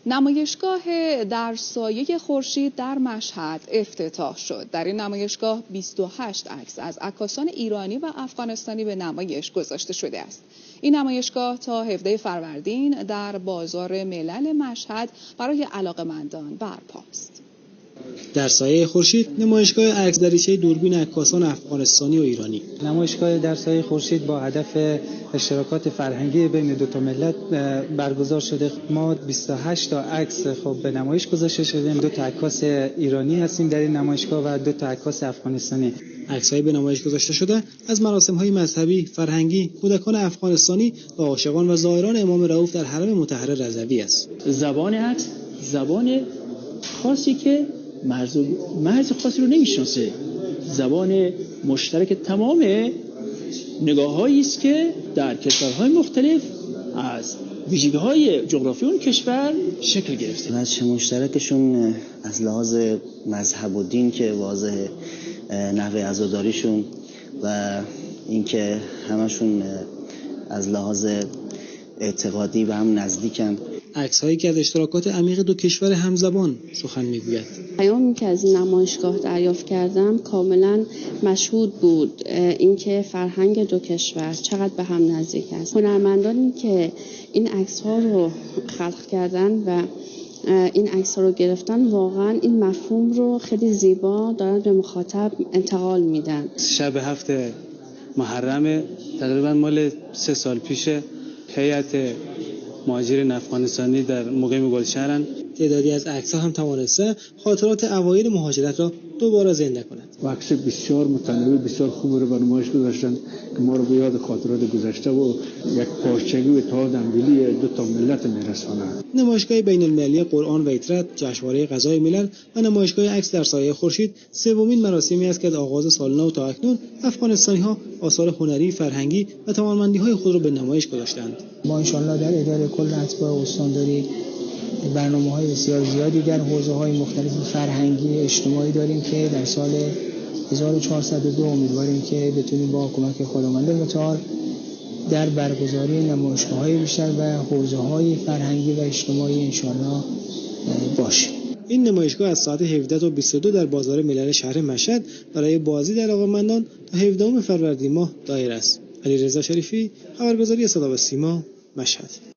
نمایشگاه در سایه خورشید در مشهد افتتاح شد. در این نمایشگاه 28 عکس از عکاسان ایرانی و افغانستانی به نمایش گذاشته شده است. این نمایشگاه تا 17 فروردین در بازار ملل مشهد برای علاقه‌مندان برپاست. در سایه خورشید نمایشگاه عکس دریچه دوربین عکاسان افغانستانی و ایرانی. نمایشگاه در سایه خورشید با هدف اشتراکات فرهنگی بین دو تا ملت برگزار شده. ما 28 تا عکس به نمایش گذاشته شده. 2 تا عکاس ایرانی هستیم در این نمایشگاه و 2 تا عکاس افغانستانی. عکس‌های به نمایش گذاشته شده از مراسم‌های مذهبی، فرهنگی، کودکان افغانستانی و عاشقان و زائران امام رئوف در حرم مطهر رضوی است. زبان عکس زبان خاصی که مرز خاصی رو نمیشناسه. زبان مشترک تمام نگاه‌هایی است که در کشورهای مختلف از ویژگی‌های جغرافی اون کشور شکل گرفته. نقش مشترکشون از لحاظ مذهب و دین که واضحه، نحوه عزاداریشون و اینکه همشون از لحاظ اعتقادی و هم نزدیکن. عکس‌هایی که از اشتراکات عمیق دو کشور همزبان سخن می‌گوید. پیامی که از این نمایشگاه دریافت کردم کاملا مشهود بود، اینکه فرهنگ دو کشور چقدر به هم نزدیک است. هنرمندانی که این عکس‌ها رو خلق کردن و این عکس‌ها رو گرفتن واقعا این مفهوم رو خیلی زیبا دارن به مخاطب انتقال میدن. شب 7 محرم تقریبا مال 3 سال پیشه، هیئت مهاجرین افغانستانی در مقیم گلشهرن. تعدادی از عکس‌ها هم توانسته خاطرات اوایل مهاجرت را دوباره زنده کند. عکس بسیار متنوع، بسیار خوب رو به نمایش گذاشتن که ما رو به یاد خاطرات گذشته و یک پارچگی و اتحاد همدلی دو تا ملت میرساند. نمایشگاه بین‌المللی قرآن و عطرت، جشنواره غذای ملل و نمایشگاه عکس در سایه خورشید سومین مراسمی است که از آغاز سال نو تا اکنون افغانستانی‌ها آثار هنری، فرهنگی و توانمندی‌های خود را به نمایش گذاشتند. ما انشالله در اداره کل اتباع استانداری برنامه‌های بسیار زیادی در حوزه‌های مختلف فرهنگی اجتماعی داریم که در سال 1402 امیدواریم که بتونیم با کمک خداوند متعال در برگزاری نمایشگاه‌های بیشتر و حوزه‌های فرهنگی و اجتماعی انشالله باشیم. این نمایشگاه از ساعت 17 تا 22 در بازار ملل شهر مشهد برای بازدید علاقه‌مندان تا 17 فروردین ماه دایر است. علیرضا شریفی، خبرگزاری صدا و سیما، مشهد.